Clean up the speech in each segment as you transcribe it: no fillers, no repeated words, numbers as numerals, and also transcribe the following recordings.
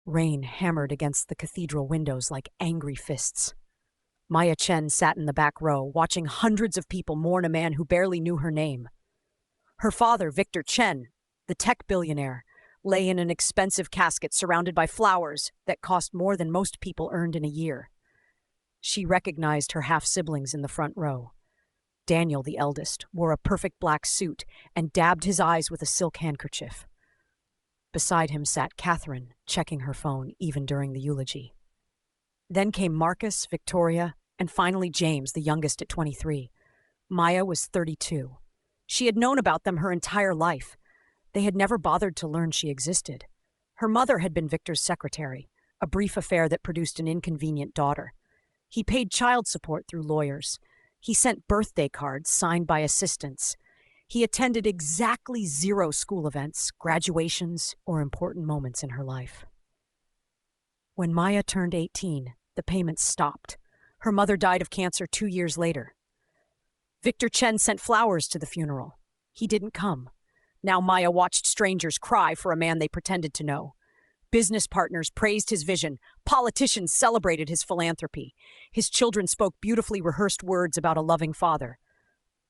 Rain hammered against the cathedral windows like angry fists. Maya Chen sat in the back row, watching hundreds of people mourn a man who barely knew her name. Her father, Victor Chen, the tech billionaire, lay in an expensive casket surrounded by flowers that cost more than most people earned in a year. She recognized her half-siblings in the front row. Daniel, the eldest, wore a perfect black suit and dabbed his eyes with a silk handkerchief. Beside him sat Katherine, checking her phone even during the eulogy. Then came Marcus, Victoria, and finally James, the youngest at 23. Maya was 32. She had known about them her entire life. They had never bothered to learn she existed. Her mother had been Victor's secretary, a brief affair that produced an inconvenient daughter. He paid child support through lawyers. He sent birthday cards signed by assistants. He attended exactly 0 school events, graduations, or important moments in her life. When Maya turned 18, the payments stopped. Her mother died of cancer 2 years later. Victor Chen sent flowers to the funeral. He didn't come. Now Maya watched strangers cry for a man they pretended to know. Business partners praised his vision. Politicians celebrated his philanthropy. His children spoke beautifully rehearsed words about a loving father.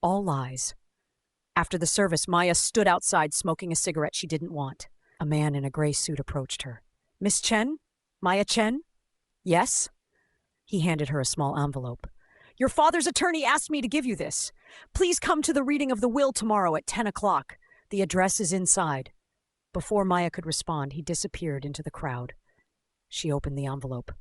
All lies. After the service, Maya stood outside smoking a cigarette she didn't want. A man in a gray suit approached her. "Miss Chen? Maya Chen?" "Yes?" He handed her a small envelope. "Your father's attorney asked me to give you this. Please come to the reading of the will tomorrow at 10 o'clock. The address is inside." Before Maya could respond, he disappeared into the crowd. She opened the envelope.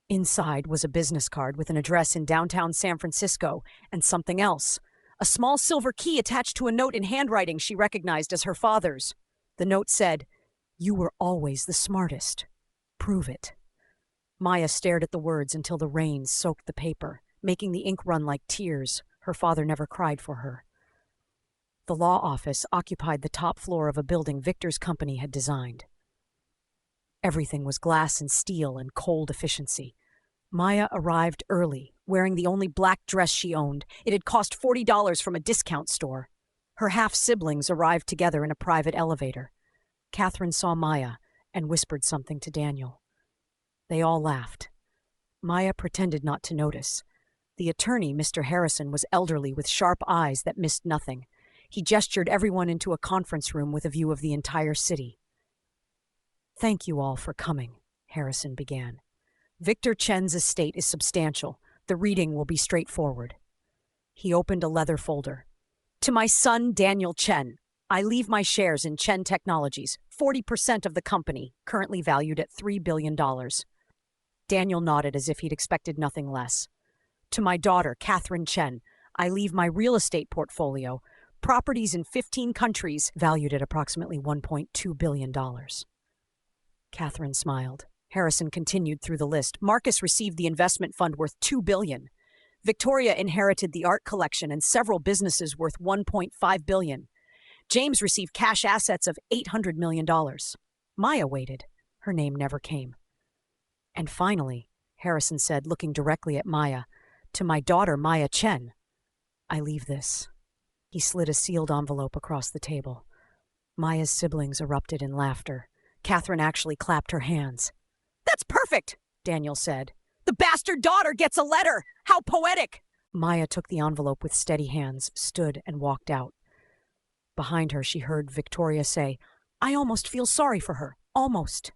Inside was a business card with an address in downtown San Francisco and something else. A small silver key attached to a note in handwriting she recognized as her father's. The note said, "You were always the smartest. Prove it." Maya stared at the words until the rain soaked the paper, making the ink run like tears. Her father never cried for her. The law office occupied the top floor of a building Victor's company had designed. Everything was glass and steel and cold efficiency. Maya arrived early, wearing the only black dress she owned. It had cost $40 from a discount store. Her half-siblings arrived together in a private elevator. Katherine saw Maya and whispered something to Daniel. They all laughed. Maya pretended not to notice. The attorney, Mr. Harrison, was elderly with sharp eyes that missed nothing. He gestured everyone into a conference room with a view of the entire city. "Thank you all for coming," Harrison began. "Victor Chen's estate is substantial. The reading will be straightforward." He opened a leather folder. "To my son, Daniel Chen, I leave my shares in Chen Technologies, 40% of the company, currently valued at $3 billion. Daniel nodded as if he'd expected nothing less. "To my daughter, Katherine Chen, I leave my real estate portfolio, properties in 15 countries, valued at approximately $1.2 billion. Katherine smiled. Harrison continued through the list. Marcus received the investment fund worth $2 billion. Victoria inherited the art collection and several businesses worth $1.5 billion. James received cash assets of $800 million. Maya waited. Her name never came. And finally, Harrison said, looking directly at Maya, "To my daughter, Maya Chen, I leave this." He slid a sealed envelope across the table. Maya's siblings erupted in laughter. Katherine actually clapped her hands. "That's perfect," Daniel said. "The bastard daughter gets a letter! How poetic!" Maya took the envelope with steady hands, stood, and walked out. Behind her, she heard Victoria say, "I almost feel sorry for her. Almost."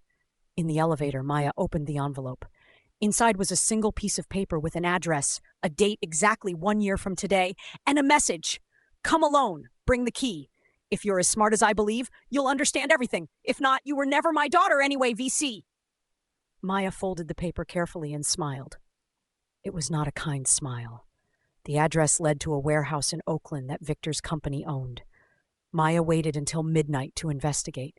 In the elevator, Maya opened the envelope. Inside was a single piece of paper with an address, a date exactly 1 year from today, and a message. "Come alone. Bring the key. If you're as smart as I believe, you'll understand everything. If not, you were never my daughter anyway, VC." Maya folded the paper carefully and smiled. It was not a kind smile. The address led to a warehouse in Oakland that Victor's company owned. Maya waited until midnight to investigate.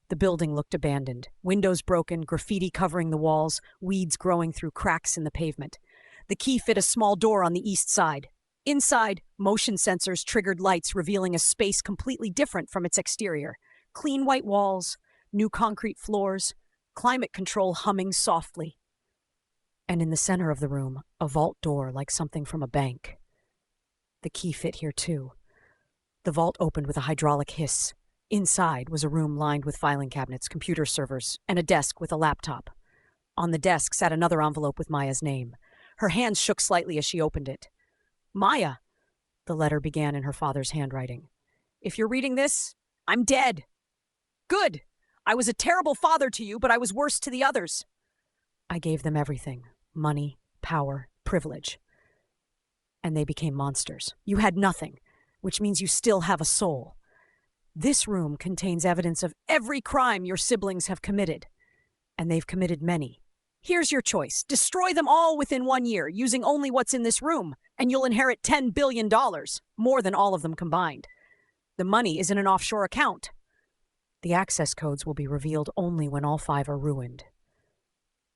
The building looked abandoned, windows broken, graffiti covering the walls, weeds growing through cracks in the pavement. The key fit a small door on the east side. Inside, motion sensors triggered lights revealing a space completely different from its exterior. Clean white walls, new concrete floors, climate control humming softly. And in the center of the room, a vault door like something from a bank. The key fit here too. The vault opened with a hydraulic hiss. Inside was a room lined with filing cabinets, computer servers, and a desk with a laptop. On the desk sat another envelope with Maya's name. Her hands shook slightly as she opened it. "Maya," the letter began in her father's handwriting. "If you're reading this, I'm dead. Good. I was a terrible father to you, but I was worse to the others. I gave them everything: money, power, privilege. And they became monsters. You had nothing, which means you still have a soul. This room contains evidence of every crime your siblings have committed, and they've committed many. Here's your choice. Destroy them all within 1 year, using only what's in this room, and you'll inherit $10 billion, more than all of them combined. The money is in an offshore account. The access codes will be revealed only when all 5 are ruined.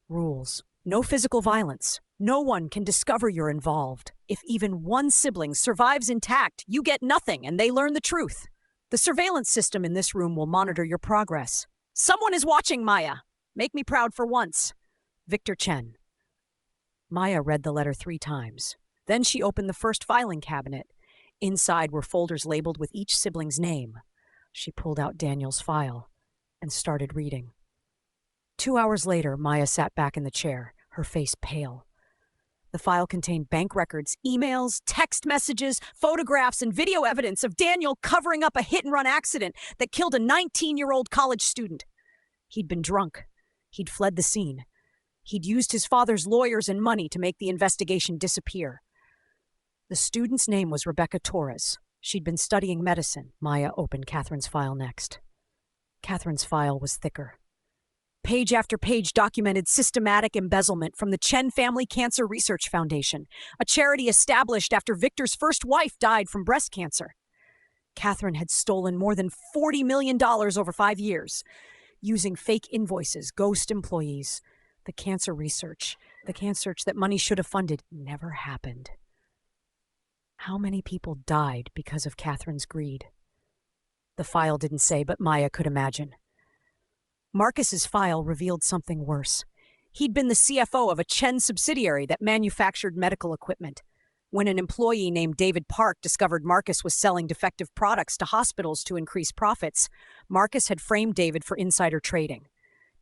Rules. No physical violence. No one can discover you're involved. If even one sibling survives intact, you get nothing, and they learn the truth. The surveillance system in this room will monitor your progress. Someone is watching, Maya. Make me proud for once. Victor Chen. Maya read the letter 3 times. Then she opened the first filing cabinet. Inside were folders labeled with each sibling's name. She pulled out Daniel's file and started reading. 2 hours later, Maya sat back in the chair, her face pale. The file contained bank records, emails, text messages, photographs, and video evidence of Daniel covering up a hit-and-run accident that killed a 19-year-old college student. He'd been drunk. He'd fled the scene. He'd used his father's lawyers and money to make the investigation disappear. The student's name was Rebecca Torres. She'd been studying medicine. Maya opened Katherine's file next. Katherine's file was thicker. Page after page documented systematic embezzlement from the Chen Family Cancer Research Foundation, a charity established after Victor's first wife died from breast cancer. Katherine had stolen more than $40 million over 5 years, using fake invoices, ghost employees. The cancer research that money should have funded, never happened. How many people died because of Katherine's greed? The file didn't say, but Maya could imagine. Marcus's file revealed something worse. He'd been the CFO of a Chen subsidiary that manufactured medical equipment. When an employee named David Park discovered Marcus was selling defective products to hospitals to increase profits, Marcus had framed David for insider trading.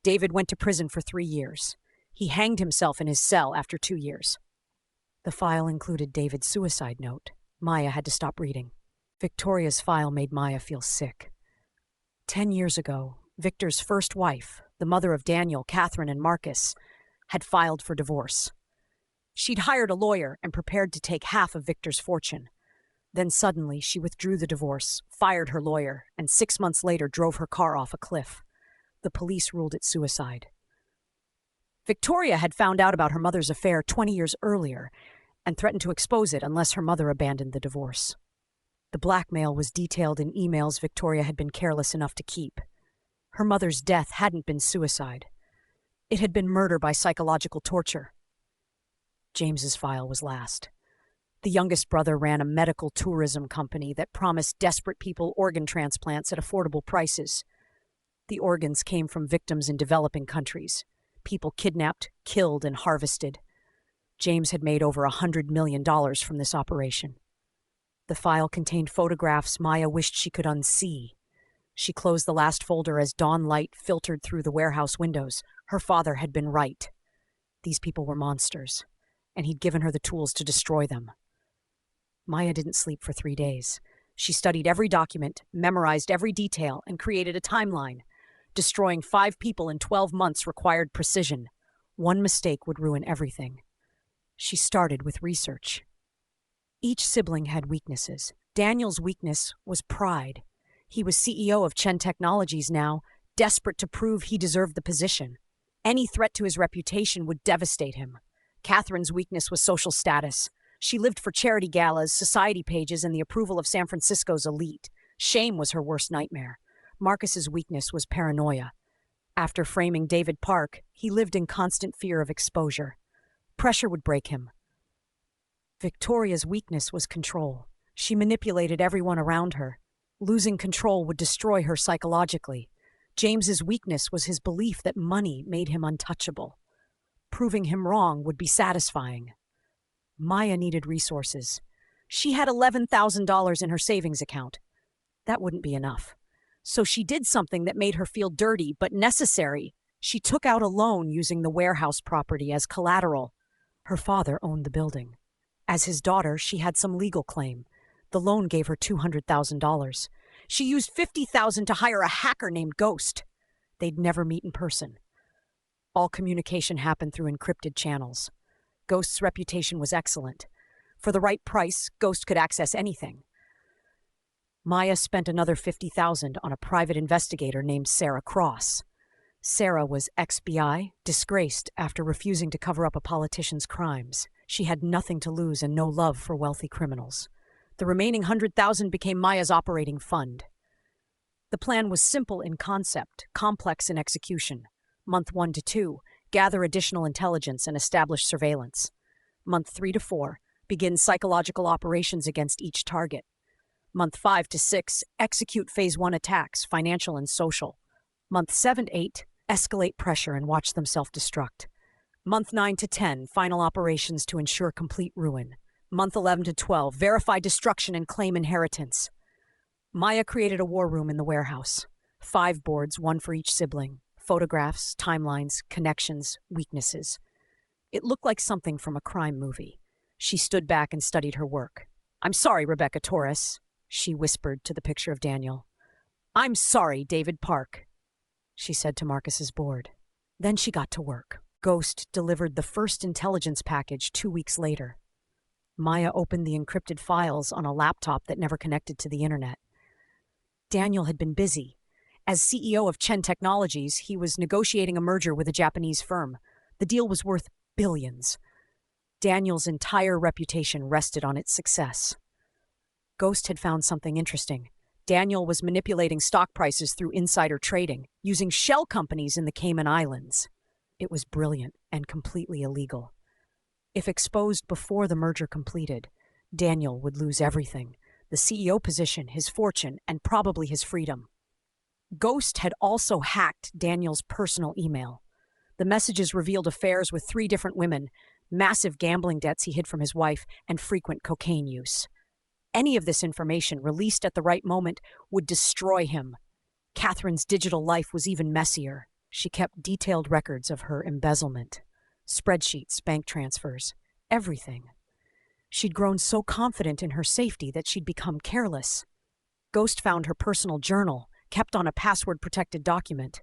David went to prison for 3 years. He hanged himself in his cell after 2 years. The file included David's suicide note. Maya had to stop reading. Victoria's file made Maya feel sick. 10 years ago, Victor's first wife, the mother of Daniel, Katherine, and Marcus, had filed for divorce. She'd hired a lawyer and prepared to take half of Victor's fortune. Then suddenly, she withdrew the divorce, fired her lawyer, and 6 months later drove her car off a cliff. The police ruled it suicide. Victoria had found out about her mother's affair 20 years earlier and threatened to expose it unless her mother abandoned the divorce. The blackmail was detailed in emails Victoria had been careless enough to keep. Her mother's death hadn't been suicide. It had been murder by psychological torture. James's file was last. The youngest brother ran a medical tourism company that promised desperate people organ transplants at affordable prices. The organs came from victims in developing countries, people kidnapped, killed, and harvested. James had made over $100 million from this operation. The file contained photographs Maya wished she could unsee. She closed the last folder as dawn light filtered through the warehouse windows. Her father had been right. These people were monsters, and he'd given her the tools to destroy them. Maya didn't sleep for 3 days. She studied every document, memorized every detail, and created a timeline. Destroying 5 people in 12 months required precision. One mistake would ruin everything. She started with research. Each sibling had weaknesses. Daniel's weakness was pride. He was CEO of Chen Technologies now, desperate to prove he deserved the position. Any threat to his reputation would devastate him. Katherine's weakness was social status. She lived for charity galas, society pages, and the approval of San Francisco's elite. Shame was her worst nightmare. Marcus's weakness was paranoia. After framing David Park, he lived in constant fear of exposure. Pressure would break him. Victoria's weakness was control. She manipulated everyone around her. Losing control would destroy her psychologically. James's weakness was his belief that money made him untouchable. Proving him wrong would be satisfying. Maya needed resources. She had $11,000 in her savings account. That wouldn't be enough. So she did something that made her feel dirty but necessary. She took out a loan using the warehouse property as collateral. Her father owned the building. As his daughter, she had some legal claim. The loan gave her $200,000. She used $50,000 to hire a hacker named Ghost. They'd never meet in person. All communication happened through encrypted channels. Ghost's reputation was excellent. For the right price, Ghost could access anything. Maya spent another $50,000 on a private investigator named Sarah Cross. Sarah was ex-BI, disgraced after refusing to cover up a politician's crimes. She had nothing to lose and no love for wealthy criminals. The remaining $100,000 became Maya's operating fund. The plan was simple in concept, complex in execution. Month 1 to 2, gather additional intelligence and establish surveillance. Month 3 to 4, begin psychological operations against each target. Month 5 to 6, execute Phase 1 attacks, financial and social. Month 7 to 8, escalate pressure and watch them self-destruct. Month 9 to 10, final operations to ensure complete ruin. Month 11 to 12, verify destruction and claim inheritance. Maya created a war room in the warehouse. 5 boards, 1 for each sibling. Photographs, timelines, connections, weaknesses. It looked like something from a crime movie. She stood back and studied her work. "I'm sorry, Rebecca Torres," she whispered to the picture of Daniel. "I'm sorry, David Park," she said to Marcus's board. Then she got to work. Ghost delivered the first intelligence package 2 weeks later. Maya opened the encrypted files on a laptop that never connected to the internet. Daniel had been busy. As CEO of Chen Technologies, he was negotiating a merger with a Japanese firm. The deal was worth billions. Daniel's entire reputation rested on its success. Ghost had found something interesting. Daniel was manipulating stock prices through insider trading, using shell companies in the Cayman Islands. It was brilliant and completely illegal. If exposed before the merger completed, Daniel would lose everything: the CEO position, his fortune, and probably his freedom. Ghost had also hacked Daniel's personal email. The messages revealed affairs with 3 different women, massive gambling debts he hid from his wife, and frequent cocaine use. Any of this information, released at the right moment, would destroy him. Katherine's digital life was even messier. She kept detailed records of her embezzlement. Spreadsheets, bank transfers, everything. She'd grown so confident in her safety that she'd become careless. Ghost found her personal journal, kept on a password-protected document.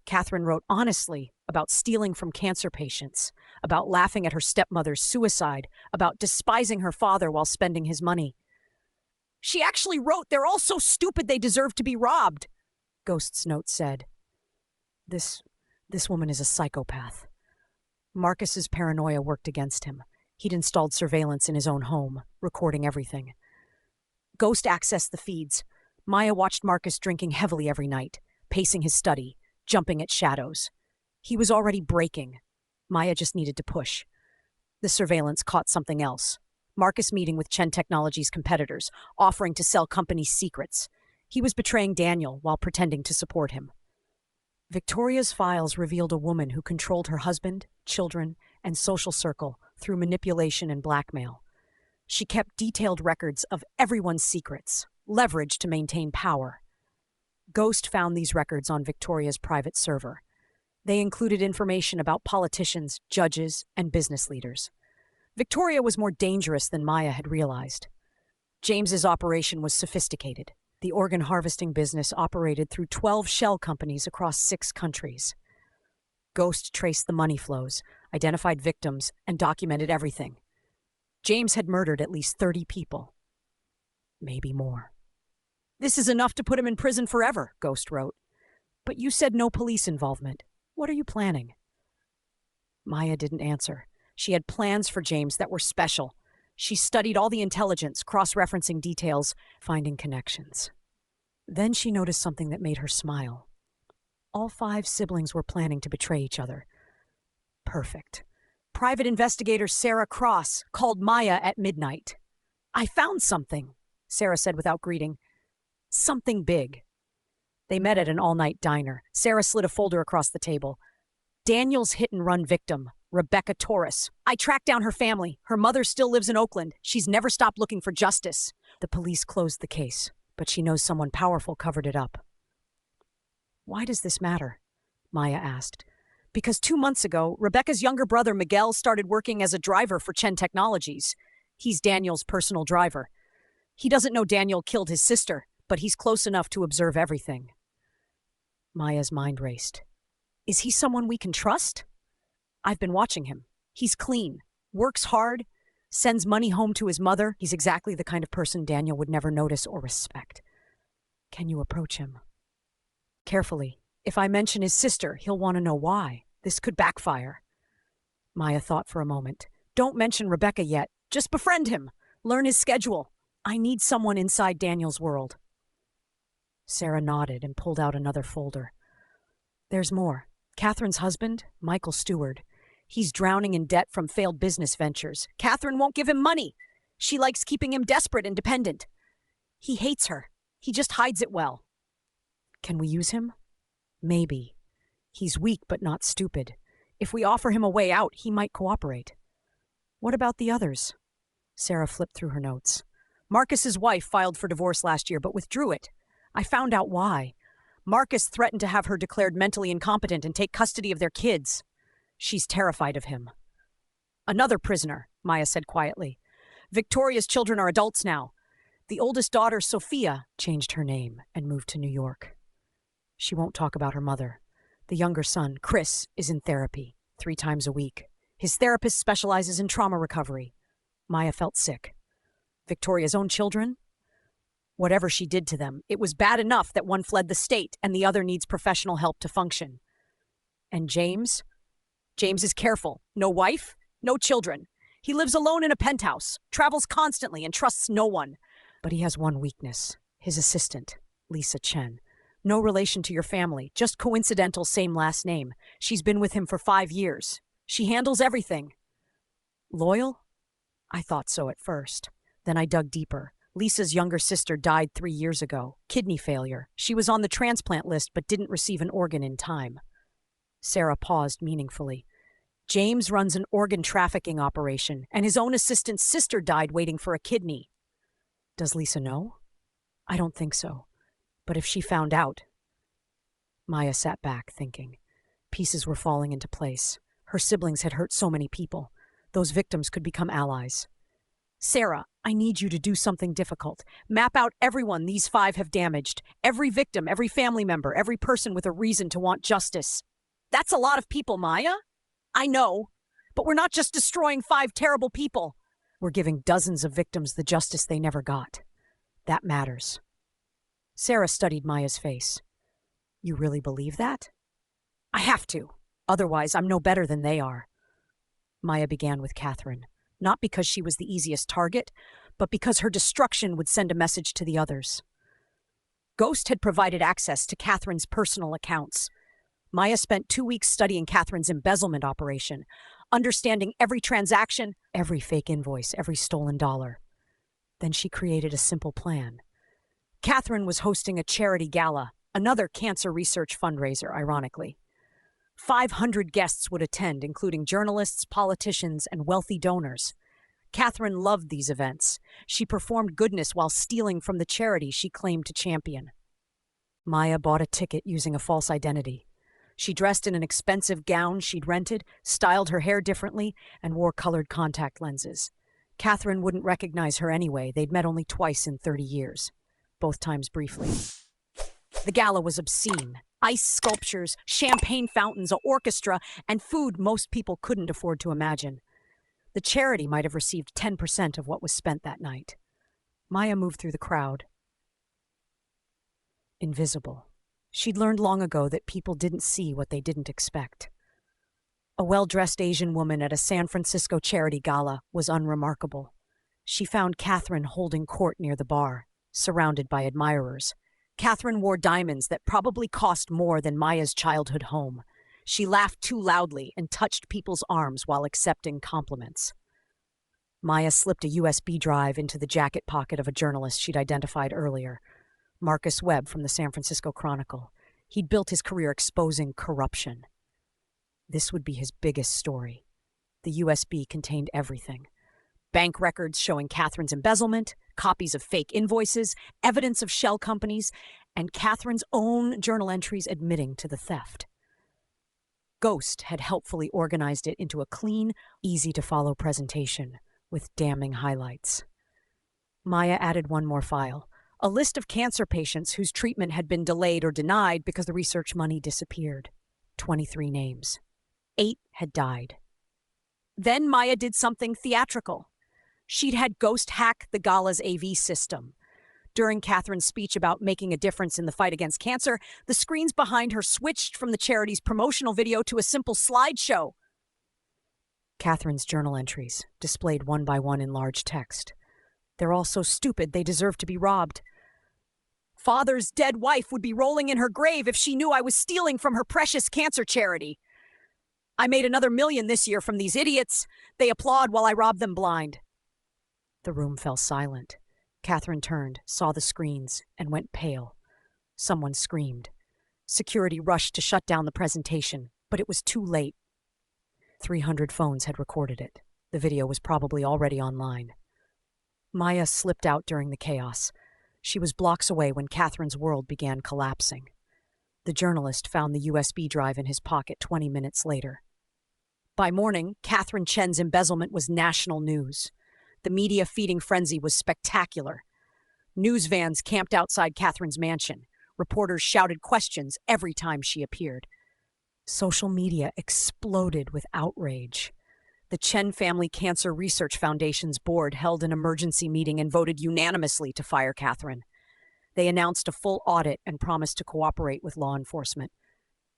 Katherine wrote honestly about stealing from cancer patients, about laughing at her stepmother's suicide, about despising her father while spending his money. "She actually wrote, 'They're all so stupid they deserve to be robbed,'" Ghost's note said. This woman is a psychopath. Marcus's paranoia worked against him. He'd installed surveillance in his own home, recording everything. Ghost accessed the feeds. Maya watched Marcus drinking heavily every night, pacing his study, jumping at shadows. He was already breaking. Maya just needed to push. The surveillance caught something else. Marcus meeting with Chen Technologies' competitors, offering to sell company secrets. He was betraying Daniel while pretending to support him. Victoria's files revealed a woman who controlled her husband, children, and social circle through manipulation and blackmail. She kept detailed records of everyone's secrets, leveraged to maintain power. Ghost found these records on Victoria's private server. They included information about politicians, judges, and business leaders. Victoria was more dangerous than Maya had realized. James's operation was sophisticated. The organ harvesting business operated through 12 shell companies across 6 countries. Ghost traced the money flows, identified victims, and documented everything. James had murdered at least 30 people. Maybe more. "This is enough to put him in prison forever," Ghost wrote. "But you said no police involvement. What are you planning?" Maya didn't answer. She had plans for James that were special. She studied all the intelligence, cross-referencing details, finding connections. Then she noticed something that made her smile. All 5 siblings were planning to betray each other. Perfect. Private investigator Sarah Cross called Maya at midnight. "I found something," Sarah said without greeting. "Something big." They met at an all-night diner. Sarah slid a folder across the table. "Daniel's hit-and-run victim, Rebecca Torres. I tracked down her family. Her mother still lives in Oakland. She's never stopped looking for justice. The police closed the case, but she knows someone powerful covered it up." Why does this matter? Maya asked. Because 2 months ago, Rebecca's younger brother Miguel started working as a driver for Chen Technologies. He's Daniel's personal driver. He doesn't know Daniel killed his sister, but he's close enough to observe everything. Maya's mind raced. Is he someone we can trust? I've been watching him. He's clean, works hard, sends money home to his mother. He's exactly the kind of person Daniel would never notice or respect. Can you approach him? Carefully. If I mention his sister, he'll want to know why. This could backfire. Maya thought for a moment. Don't mention Rebecca yet. Just befriend him. Learn his schedule. I need someone inside Daniel's world. Sarah nodded and pulled out another folder. There's more. Katherine's husband, Michael Stewart. He's drowning in debt from failed business ventures. Katherine won't give him money. She likes keeping him desperate and dependent. He hates her. He just hides it well. Can we use him? Maybe. He's weak but not stupid. If we offer him a way out, he might cooperate. What about the others? Sarah flipped through her notes. Marcus's wife filed for divorce last year but withdrew it. I found out why. Marcus threatened to have her declared mentally incompetent and take custody of their kids. She's terrified of him. Another prisoner, Maya said quietly. Victoria's children are adults now. The oldest daughter, Sophia, changed her name and moved to New York. She won't talk about her mother. The younger son, Chris, is in therapy 3 times a week. His therapist specializes in trauma recovery. Maya felt sick. Victoria's own children? Whatever she did to them, it was bad enough that one fled the state and the other needs professional help to function. And James? James is careful. No wife, no children. He lives alone in a penthouse, travels constantly, and trusts no one. But he has one weakness. His assistant, Lisa Chen. No relation to your family, just coincidental same last name. She's been with him for 5 years. She handles everything. Loyal? I thought so at first. Then I dug deeper. Lisa's younger sister died 3 years ago. Kidney failure. She was on the transplant list but didn't receive an organ in time. Sarah paused meaningfully. James runs an organ trafficking operation, and his own assistant's sister died waiting for a kidney. Does Lisa know? I don't think so. But if she found out... Maya sat back, thinking. Pieces were falling into place. Her siblings had hurt so many people. Those victims could become allies. Sarah, I need you to do something difficult. Map out everyone these 5 have damaged. Every victim, every family member, every person with a reason to want justice. That's a lot of people, Maya. I know. But we're not just destroying 5 terrible people. We're giving dozens of victims the justice they never got. That matters. Sarah studied Maya's face. You really believe that? I have to. Otherwise, I'm no better than they are. Maya began with Katherine. Not because she was the easiest target, but because her destruction would send a message to the others. Ghost had provided access to Katherine's personal accounts. Maya spent 2 weeks studying Katherine's embezzlement operation, understanding every transaction, every fake invoice, every stolen dollar. Then she created a simple plan. Katherine was hosting a charity gala, another cancer research fundraiser, ironically. 500 guests would attend, including journalists, politicians, and wealthy donors. Katherine loved these events. She performed goodness while stealing from the charity she claimed to champion. Maya bought a ticket using a false identity. She dressed in an expensive gown she'd rented, styled her hair differently, and wore colored contact lenses. Katherine wouldn't recognize her anyway. They'd met only twice in 30 years. Both times briefly. The gala was obscene. Ice sculptures, champagne fountains, an orchestra, and food most people couldn't afford to imagine. The charity might have received 10% of what was spent that night. Maya moved through the crowd. Invisible. She'd learned long ago that people didn't see what they didn't expect. A well-dressed Asian woman at a San Francisco charity gala was unremarkable. She found Katherine holding court near the bar, surrounded by admirers. Katherine wore diamonds that probably cost more than Maya's childhood home. She laughed too loudly and touched people's arms while accepting compliments. Maya slipped a USB drive into the jacket pocket of a journalist she'd identified earlier, Marcus Webb from the San Francisco Chronicle. He'd built his career exposing corruption. This would be his biggest story. The USB contained everything. Bank records showing Katherine's embezzlement, copies of fake invoices, evidence of shell companies, and Katherine's own journal entries admitting to the theft. Ghost had helpfully organized it into a clean, easy-to-follow presentation with damning highlights. Maya added one more file, a list of cancer patients whose treatment had been delayed or denied because the research money disappeared. 23 names. 8 had died. Then Maya did something theatrical. She'd had Ghost hack the gala's AV system. During Katherine's speech about making a difference in the fight against cancer, the screens behind her switched from the charity's promotional video to a simple slideshow. Katherine's journal entries, displayed one by one in large text. They're all so stupid they deserve to be robbed. Father's dead wife would be rolling in her grave if she knew I was stealing from her precious cancer charity. I made another $1 million this year from these idiots. They applaud while I rob them blind. The room fell silent. Katherine turned, saw the screens, and went pale. Someone screamed. Security rushed to shut down the presentation, but it was too late. 300 phones had recorded it. The video was probably already online. Maya slipped out during the chaos. She was blocks away when Katherine's world began collapsing. The journalist found the USB drive in his pocket 20 minutes later. By morning, Katherine Chen's embezzlement was national news. The media feeding frenzy was spectacular. News vans camped outside Katherine's mansion. Reporters shouted questions every time she appeared. Social media exploded with outrage. The Chen Family Cancer Research Foundation's board held an emergency meeting and voted unanimously to fire Katherine. They announced a full audit and promised to cooperate with law enforcement.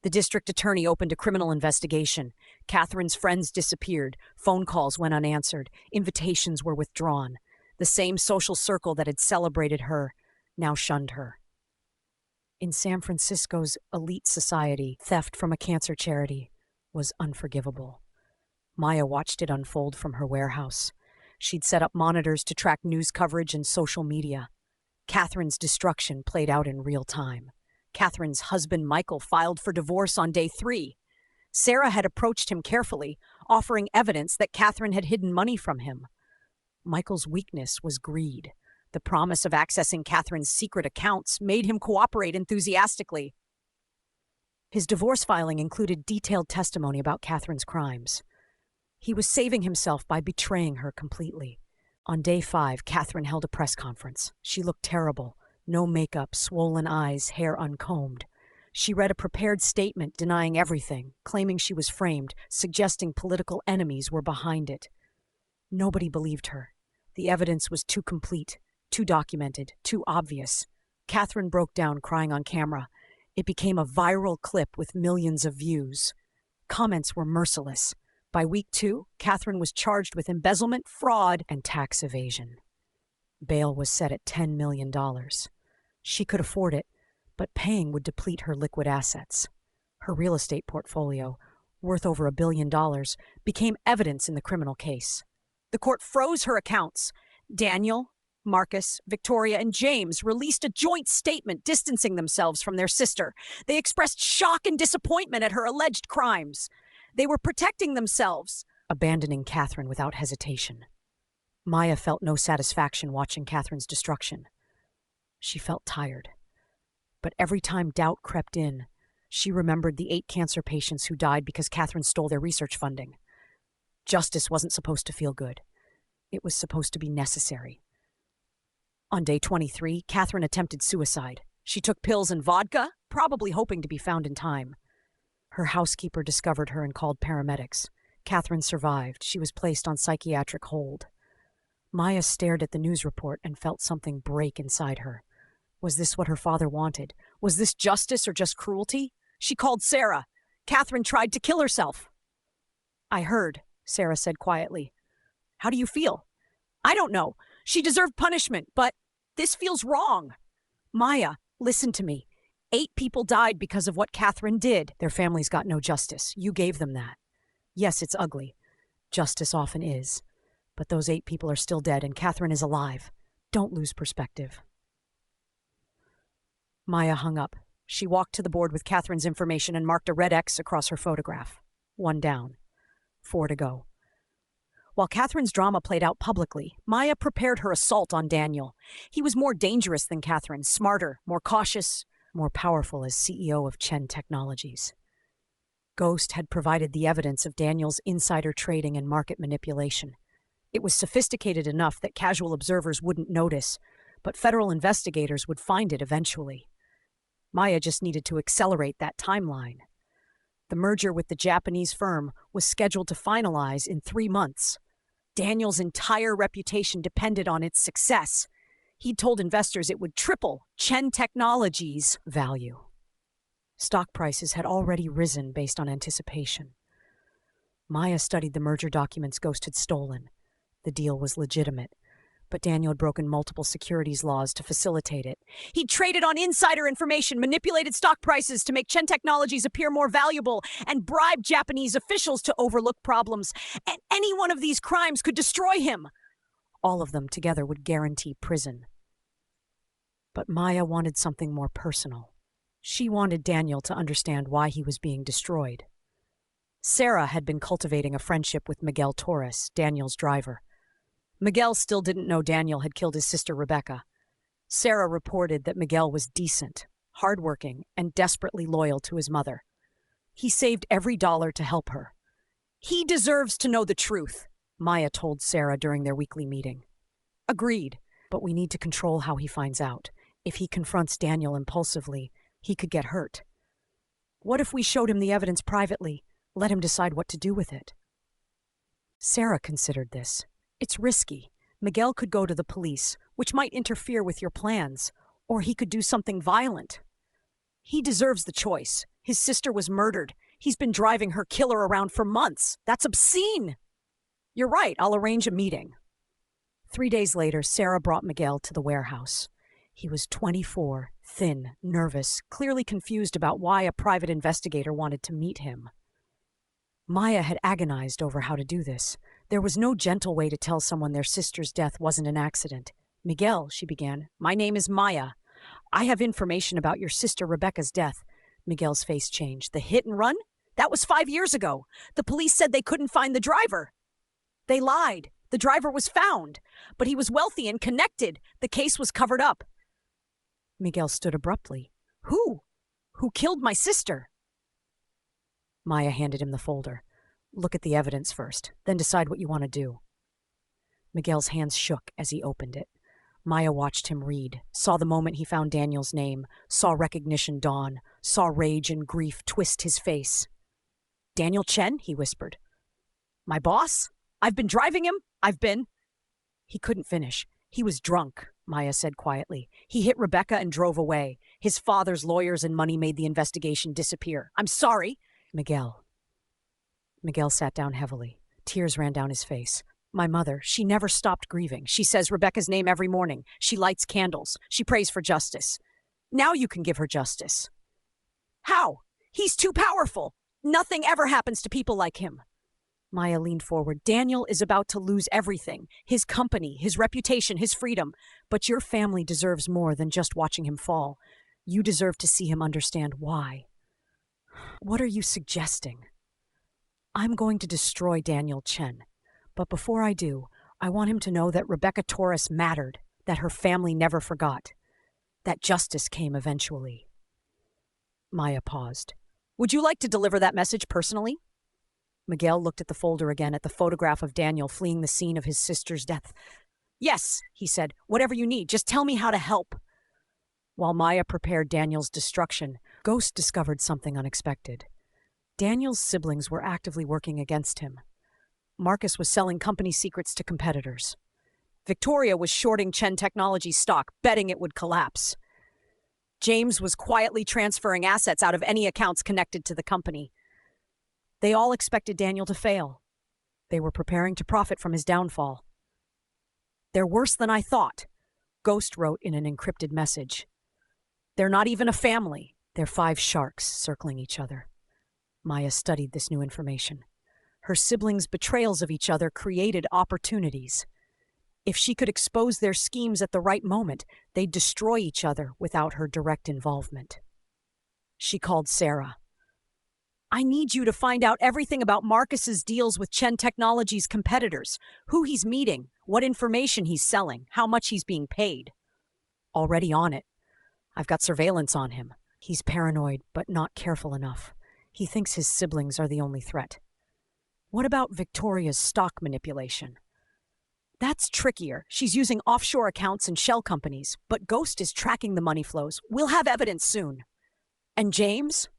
The district attorney opened a criminal investigation. Katherine's friends disappeared. Phone calls went unanswered. Invitations were withdrawn. The same social circle that had celebrated her now shunned her. In San Francisco's elite society, theft from a cancer charity was unforgivable. Maya watched it unfold from her warehouse. She'd set up monitors to track news coverage and social media. Katherine's destruction played out in real time. Katherine's husband, Michael, filed for divorce on day 3. Sarah had approached him carefully, offering evidence that Katherine had hidden money from him. Michael's weakness was greed. The promise of accessing Katherine's secret accounts made him cooperate enthusiastically. His divorce filing included detailed testimony about Katherine's crimes. He was saving himself by betraying her completely. On day 5, Katherine held a press conference. She looked terrible. No makeup, swollen eyes, hair uncombed. She read a prepared statement denying everything, claiming she was framed, suggesting political enemies were behind it. Nobody believed her. The evidence was too complete, too documented, too obvious. Katherine broke down, crying on camera. It became a viral clip with millions of views. Comments were merciless. By week 2, Katherine was charged with embezzlement, fraud, and tax evasion. Bail was set at $10 million. She could afford it, but paying would deplete her liquid assets. Her real estate portfolio, worth over $1 billion, became evidence in the criminal case. The court froze her accounts. Daniel, Marcus, Victoria, and James released a joint statement distancing themselves from their sister. They expressed shock and disappointment at her alleged crimes. They were protecting themselves, abandoning Katherine without hesitation. Maya felt no satisfaction watching Katherine's destruction. She felt tired. But every time doubt crept in, she remembered the 8 cancer patients who died because Katherine stole their research funding. Justice wasn't supposed to feel good. It was supposed to be necessary. On day 23, Katherine attempted suicide. She took pills and vodka, probably hoping to be found in time. Her housekeeper discovered her and called paramedics. Katherine survived. She was placed on psychiatric hold. Maya stared at the news report and felt something break inside her. Was this what her father wanted? Was this justice or just cruelty? She called Sarah. Katherine tried to kill herself. I heard, Sarah said quietly. How do you feel? I don't know. She deserved punishment, but this feels wrong. Maya, listen to me. 8 people died because of what Katherine did. Their families got no justice. You gave them that. Yes, it's ugly. Justice often is. But those 8 people are still dead, and Katherine is alive. Don't lose perspective. Maya hung up. She walked to the board with Katherine's information and marked a red X across her photograph. 1 down. 4 to go. While Katherine's drama played out publicly, Maya prepared her assault on Daniel. He was more dangerous than Katherine, smarter, more cautious, more powerful as CEO of Chen Technologies. Ghost had provided the evidence of Daniel's insider trading and market manipulation. It was sophisticated enough that casual observers wouldn't notice, but federal investigators would find it eventually. Maya just needed to accelerate that timeline. The merger with the Japanese firm was scheduled to finalize in 3 months. Daniel's entire reputation depended on its success. He'd told investors it would triple Chen Technologies' value. Stock prices had already risen based on anticipation. Maya studied the merger documents Ghost had stolen. The deal was legitimate, but Daniel had broken multiple securities laws to facilitate it. He'd traded on insider information, manipulated stock prices to make Chen Technologies appear more valuable, and bribed Japanese officials to overlook problems. And any one of these crimes could destroy him. All of them together would guarantee prison. But Maya wanted something more personal. She wanted Daniel to understand why he was being destroyed. Sarah had been cultivating a friendship with Miguel Torres, Daniel's driver. Miguel still didn't know Daniel had killed his sister Rebecca. Sarah reported that Miguel was decent, hardworking, and desperately loyal to his mother. He saved every dollar to help her. He deserves to know the truth, Maya told Sarah during their weekly meeting. Agreed, but we need to control how he finds out. If he confronts Daniel impulsively, he could get hurt. What if we showed him the evidence privately, let him decide what to do with it? Sarah considered this. It's risky. Miguel could go to the police, which might interfere with your plans, or he could do something violent. He deserves the choice. His sister was murdered. He's been driving her killer around for months. That's obscene. You're right, I'll arrange a meeting. 3 days later, Sarah brought Miguel to the warehouse. He was 24, thin, nervous, clearly confused about why a private investigator wanted to meet him. Maya had agonized over how to do this. There was no gentle way to tell someone their sister's death wasn't an accident. Miguel, she began, my name is Maya. I have information about your sister Rebecca's death. Miguel's face changed. The hit and run? That was 5 years ago. The police said they couldn't find the driver. They lied. The driver was found, but he was wealthy and connected. The case was covered up. Miguel stood abruptly. Who? Who killed my sister? Maya handed him the folder. Look at the evidence first, then decide what you want to do. Miguel's hands shook as he opened it. Maya watched him read, saw the moment he found Daniel's name, saw recognition dawn, saw rage and grief twist his face. Daniel Chen, he whispered. My boss? I've been driving him? He couldn't finish. He was drunk, Maya said quietly. He hit Rebecca and drove away. His father's lawyers and money made the investigation disappear. I'm sorry. Miguel sat down heavily. Tears ran down his face. My mother, she never stopped grieving. She says Rebecca's name every morning. She lights candles. She prays for justice. Now you can give her justice. How? He's too powerful. Nothing ever happens to people like him. Maya leaned forward. Daniel is about to lose everything. His company, his reputation, his freedom. But your family deserves more than just watching him fall. You deserve to see him understand why. What are you suggesting? I'm going to destroy Daniel Chen. But before I do, I want him to know that Rebecca Torres mattered, that her family never forgot, that justice came eventually. Maya paused. Would you like to deliver that message personally? Miguel looked at the folder again, at the photograph of Daniel fleeing the scene of his sister's death. Yes, he said, whatever you need, just tell me how to help. While Maya prepared Daniel's destruction, Ghost discovered something unexpected. Daniel's siblings were actively working against him. Marcus was selling company secrets to competitors. Victoria was shorting Chen Technologies stock, betting it would collapse. James was quietly transferring assets out of any accounts connected to the company. They all expected Daniel to fail. They were preparing to profit from his downfall. They're worse than I thought, Ghost wrote in an encrypted message. They're not even a family. They're 5 sharks circling each other. Maya studied this new information. Her siblings' betrayals of each other created opportunities. If she could expose their schemes at the right moment, they'd destroy each other without her direct involvement. She called Sarah. I need you to find out everything about Marcus's deals with Chen Technologies' competitors, who he's meeting, what information he's selling, how much he's being paid. Already on it. I've got surveillance on him. He's paranoid, but not careful enough. He thinks his siblings are the only threat. What about Victoria's stock manipulation? That's trickier. She's using offshore accounts and shell companies, but Ghost is tracking the money flows. We'll have evidence soon. And James?